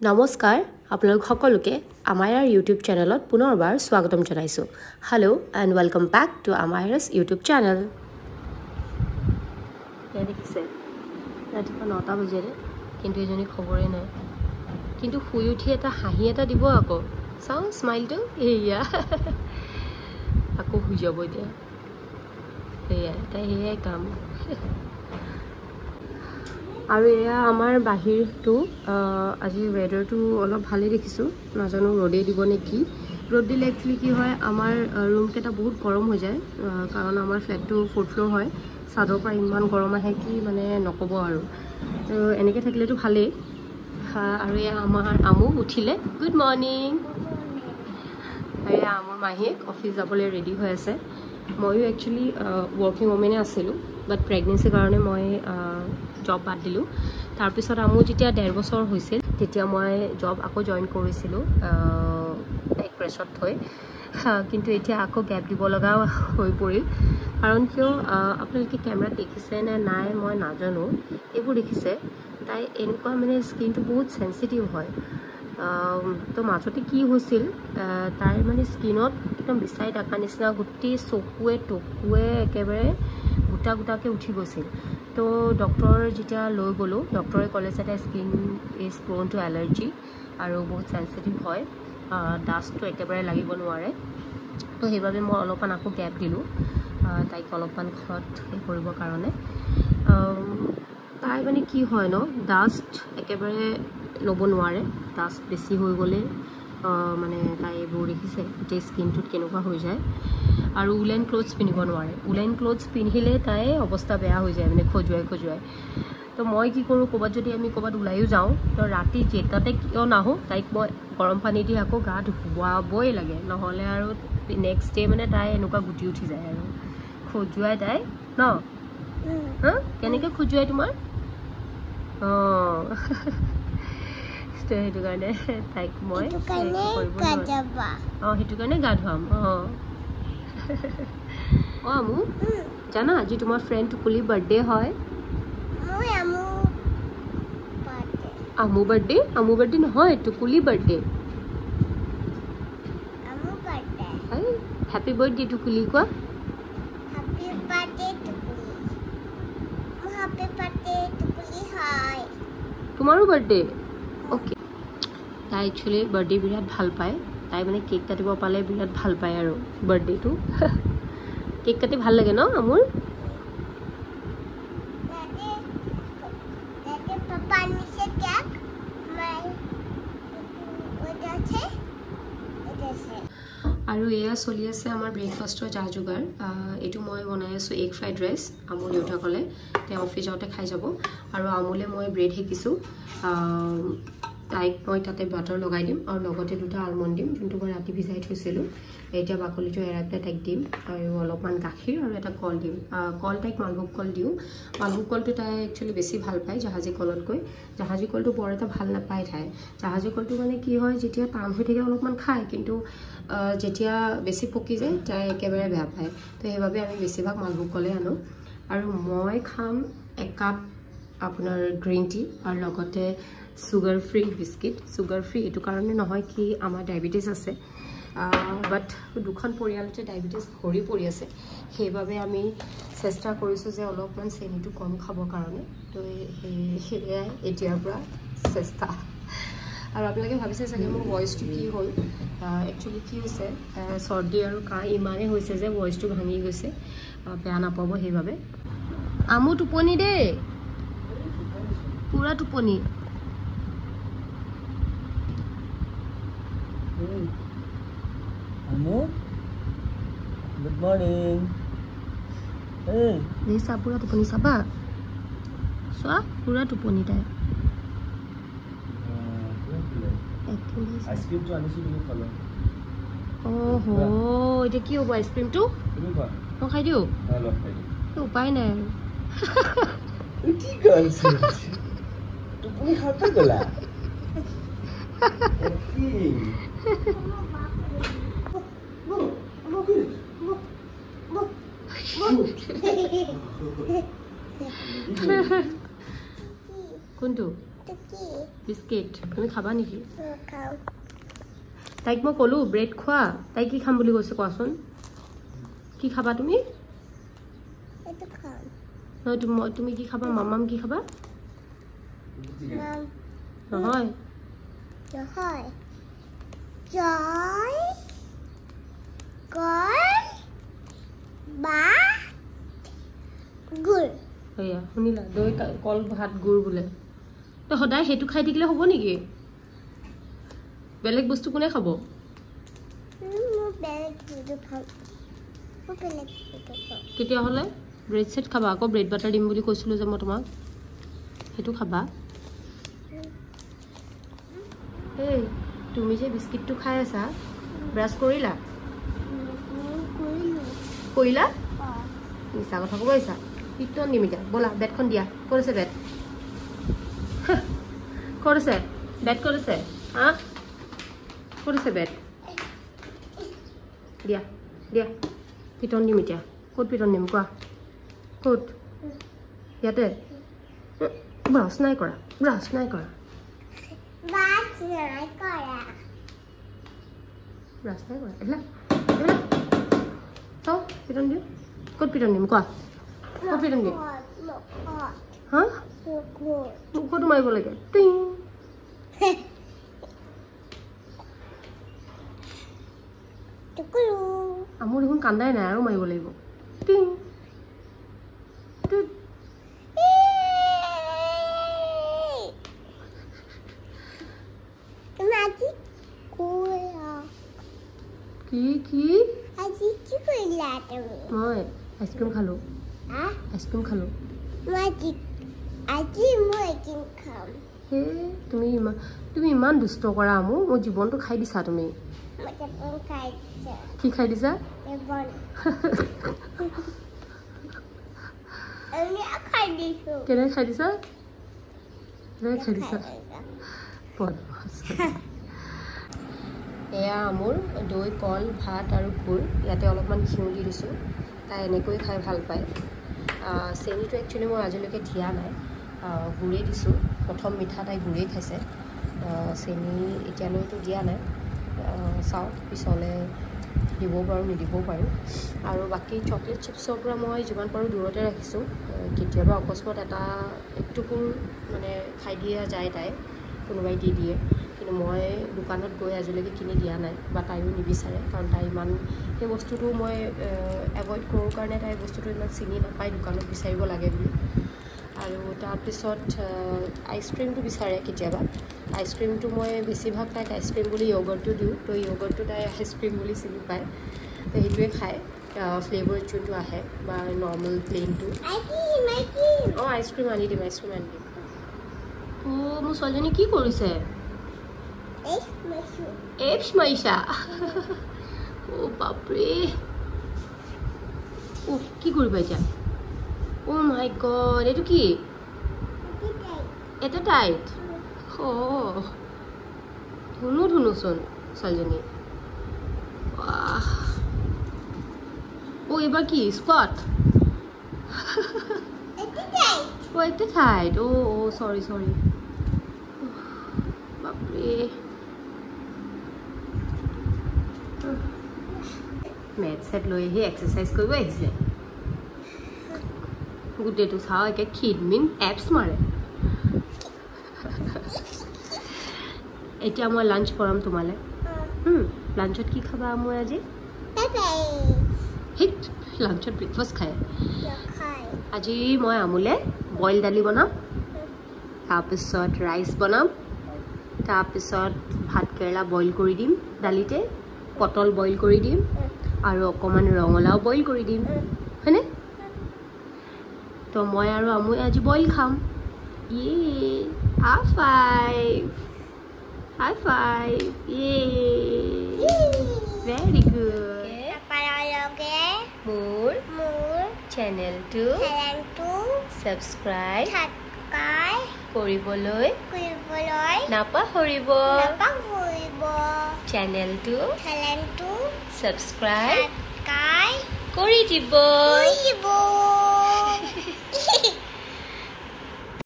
নমস্কাৰ আপোনালোক সকলোকে আমাৰ ইউটিউব চেনেলত পুনৰবাৰ স্বাগতম জনাইছো hello and welcome back to আমাৰ ইউটিউব চেনেল দেখিছে ৰাতিপুৱা 9টা বজাৰে কিন্তু এজনী খবৰে নাই কিন্তু শুই উঠি এটা হাঁহি এটা দিব আকৌ চাও স্মাইলটো এয়া আকৌ শুই যাব এতিয়া এয়া তাই এয়াই কাম আৰু এয়া আমাৰ বাহিৰটো আজি ওয়েদাৰটো অলপ ভালে দেখিছো নাজানো ৰ'দে দিব নেকি ৰ'দ দিলে একচুয়ালি কি হয় আমাৰ ৰুম কেটা বহুত গৰম হৈ যায় কাৰণ আমাৰ ফ্ল্যাটটো 4th ফ্লোৰ হয় সাদৰ পৰা ইমান গৰম আহে কি মানে নকব আৰু তো এনেকে থাকিলেতো ভালেই আৰু এয়া আমাৰ আমু উঠিলে গুড মৰ্নিং এয়া আমাৰ মাহীক অফিচ যাবলৈ ৰেডি হৈ আছে মইও একচুয়ালি ওয়াৰ্কিং ওমেনে আছিলো বাট প্ৰেগনেন্সি কাৰণে মই জব বাদ দিলো তাৰ পিছত আমু যেতিয়া 1.5 বছৰ হৈছিল তেতিয়া মই জব আকৌ জয়েন কৰিছিলো এক প্ৰেছত থৈ কিন্তু এতিয়া আকৌ গ্যাপ দিব লগা হৈ পৰিল কাৰণ কিয় আপোনালোকে কেমেৰাত দেখিছে নে নাই মই নাজানো এইবোৰ দেখিছে তাই এনেকুৱা মানে স্কিনটো বহুত সেনসিটিভ হয় তো মাজতে কি হৈছিল তাই মানে স্কিনত একদম বিছাই ডাকা নিচিনা গুটি চকুৱে টকুৱে একেবাৰে গুটা গুটাকে উঠি গৈছিল তো ডক্টৰ যেতিয়া লৈ গলো ডক্টৰে ক'লে যে তাই স্কিন ইজ প্ৰোন টু এলাৰ্জি আৰু বহুত সেনসিটিভ হয় ডাষ্টটো একেবাৰে লাগিব নোৱাৰে তো সেইবাবে মই অলপমান আকৌ গ্যাপ দিলো তাইক অলপমান ঘৰত কৰিবৰ কাৰণে তাই মানে কি হয় ন ডাষ্ট একেবাৰে ল'ব নোৱাৰে ডাষ্ট বেছি হৈ গ'লে মানে তাই এইবোৰ দেখিছে গোটেই স্কিনটোত কেনেকুৱা হৈ যায় আৰু উলেন ক্লথছ পিন্ধিব নোৱাৰে উলেন ক্লথছ পিন্ধিলে তাই অৱস্থা বেয়া হৈ যায় মানে খজুৱাই তো মই কি কৰোঁ ক'বাত যদি আমি ক'বাত ওলাইও যাওঁ তো ৰাতি যেতাতে কিয় নাহো তাইক মই গৰম পানী দি আকৌ গা ধুৱাবই লাগে নহ'লে আৰু নেক্সট ডে মানে তাই এনেকুৱা গুটি উঠি যায় আৰু খজুৱাই তাই ন কেনেকৈ খজুৱাই তোমাৰ সেইটো কাৰণে তাইক মই সেইটো কাৰণে গা ধুৱাম আমু জানা আজি তোমাৰ ফ্ৰেণ্ড টুকুলিৰ বাৰ্থডে হয় আমু বাৰ্থডে নহয় টুকুলি বাৰ্থডে হ্যাপি বাৰ্থডে টুকুলি কোৱা তোমাৰো বাৰ্থডে ওকে তাই একচুয়ালি বাৰ্থডে বিৰাট ভাল পায় তাই মানে কেক কাটিব পালে বিৰাট ভাল পায় আৰু বাৰ্থডেটো কেক কাটি ভাল লাগে ন আমুৰ আৰু এয়া চলি আছে আমাৰ ব্ৰেকফাষ্টৰ যা যোগাৰ এইটো মই বনাই আছো এগ ফ্ৰাইড ৰাইচ আমুল দেউতা ক'লে তেওঁ অফিচ যাওঁতে খাই যাব আৰু আমুলে মই ব্ৰেড হেকিছো তাইক মই তাতে বাটাৰ লগাই দিম আৰু লগতে দুটা আলমণ্ড দিম যোনটো মই ৰাতি ভিজাই থৈছিলোঁ এতিয়া বাকলিটো এৰাই পেলাই তাইক দিম আৰু অলপমান গাখীৰ আৰু এটা কল দিম কল তাইক মালভোগ কল দিওঁ মালভোগ কলটো তাই একচুৱেলি বেছি ভাল পায় জাহাজী কলতকৈ জাহাজী কলটো বৰ এটা ভাল নাপায় তাই জাহাজী কলটো মানে কি হয় যেতিয়া টান হৈ থাকে অলপমান খায় কিন্তু যেতিয়া বেছি পকি যায় তাই একেবাৰে বেয়া পায় তো সেইবাবে আমি বেছিভাগ মালভোগ কলে আনো আৰু মই খাম 1 কাপ আপোনাৰ গ্ৰীণ টি আৰু লগতে sugar free biscuit sugar free এইটো কাৰণে নহয় কি আমাৰ ডায়াবেটিছ আছে বাট দুখন পৰিয়ালতে ডায়াবেটিছ ভৰি পৰি আছে সেইবাবে আমি চেষ্টা কৰিছোঁ যে অলপমান চেনিটো কম খাবৰ কাৰণে তো সেয়াই এতিয়াৰ পৰা চেষ্টা আৰু আপোনালোকে ভাবিছে চাগে মোৰ ভইচটো কি হ'ল একচুৱেলি কি হৈছে চৰ্দি আৰু কাহ ইমানেই হৈছে যে ভইচটো ভাঙি গৈছে বেয়া নাপাব সেইবাবে আমু টোপনি দেই পুৰা টোপনি Amu, good morning. Hey. Lisa pura tuponi saba. Soa pura tuponi tayo. Ice cream to anisu tumi khalo. Oho, ite ki hobo ice cream to? Tumi kha. Mo khai diu? Hello, khai diu. To upai nai aru. Ki korche? Tuponi khate gola. Ki? কোনটো biscuit তুমি খাবা নেকি তাইক মই ক'লো bread খোৱা তাই কি খাম বুলি কৈছে কোৱাচোন কি খাবা তুমি তুমি কি খাবা মামাম কি খাবা নহয় নহয় জয় গৰ বা গুৰ এয়া শুনিলা দৈ কল ভাত গুৰ বোলে তো সদায় সেইটো খাই থাকিলে হ'ব নেকি বেলেগ বস্তু কোনে খাব তেতিয়াহ'লে ব্ৰেড চেট খাবা আকৌ ব্ৰেড বাটাৰ দিম বুলি কৈছিলোঁ যে মই তোমাক সেইটো খাবা এই তুমি যে বিস্কিটটো খাই আছা ব্ৰাছ কৰিলা কৰিলা মিছা কথা ক'ব আহিছা পিটন দিম এতিয়া ব'লা বেটখন দিয়া ক'ত আছে বেট ক'ত আছে বেট ক'ত আছে হা ক'ত আছে বেট দিয়া দিয়া পিটন দিম এতিয়া ক'ত পিটন দিম কোৱা ক'ত ইয়াতে ব্ৰাছ নাই কৰা চাওঁ পিটন দিম ক'ত পিটন দিম কোৱা ক'ত পিটন দিম হা মুখতো মাৰিব লাগে টিং মোৰ দেখোন কান্দাই নাই আৰু মাৰিব লাগিব টিং কি মই আইচক্ৰীম খালোঁ তুমি ইমান দুষ্ট কৰা মোৰ জীৱনটো খাই দিছা তুমি কি খাই দিছা কেনে খাই দিছা এয়া মোৰ দৈ কল ভাত আৰু গুৰ ইয়াতে অলপমান ঘিউ দি দিছোঁ তাই এনেকৈ খাই ভাল পায় চেনিটো একচুৱেলি মই আজিলৈকে দিয়া নাই গুড়েই দিছোঁ প্ৰথম মিঠা তাই গুড়েই খাইছে চেনি এতিয়ালৈতো দিয়া নাই চাওঁ পিছলৈ দিবও পাৰোঁ নিদিবও পাৰোঁ আৰু বাকী চকলেট চিপছৰ পৰা মই যিমান পাৰোঁ দূৰতে ৰাখিছোঁ কেতিয়াবা অকস্মাত এক টুকুৰ মানে খাই দিয়া যায় তাই কোনোবাই দি দিয়ে কিন্তু মই দোকানত গৈ আজিলৈকে কিনি দিয়া নাই বা তাইও নিবিচাৰে কাৰণ তাই ইমান সেই বস্তুটো মই এভইড কৰোঁ কাৰণে তাই বস্তুটো ইমান চিনি নাপায় দোকানত বিচাৰিব লাগে বুলি আৰু তাৰপিছত আইচক্ৰীমটো বিচাৰে কেতিয়াবা আইচক্ৰীমটো মই বেছিভাগ তাইক আইচক্ৰীম বুলি য়গৰ্টটো দিওঁ তো য়গৰ্টটো তাই আইচক্ৰীম বুলি চিনি পায় তো সেইটোৱে খায় ফ্লেভাৰ যোনটো আহে বা নৰ্মেল প্লেইনটো অঁ আইচক্ৰীম আনি দিম অঁ মোৰ ছোৱালীজনী কি কৰিছে এপছ মাৰিছা বাপৰে কি কৰিবা এতিয়া মাই গড এইটো কি এটা টাইট ধুনুচোন ছোৱালীজনী এইবাৰ কি স্কট এটা টাইট চৰি বাপৰে মেট চেট লৈ আহি এক্সাৰচাইজ কৰিব আহিছে গোটেইটো চাওঁ একে খিদমিন এপছ মাৰে এতিয়া মই লাঞ্চ কৰাম তোমালৈ লাঞ্চত কি খাবা মই আজি লাঞ্চত ব্ৰেকফাষ্ট খায় আজি মই আমুলে বইল দালি বনাম তাৰপিছত ৰাইচ বনাম তাৰপিছত ভাত কেৰেলা বইল কৰি দিম দালিতে পটল বইল কৰি দিম আৰু অকণমান ৰঙালাও বইল কৰি দিম হয়নে তো মই আৰু আমুই আজি বইল খাম হাই ফাইভ ভেৰি গুড মোৰ চেনেলটো ছাবস্ক্ৰাইব কৰিবলৈ নাপাহৰিব চেনেলটো ছাবস্ক্ৰাইব কৰি দিব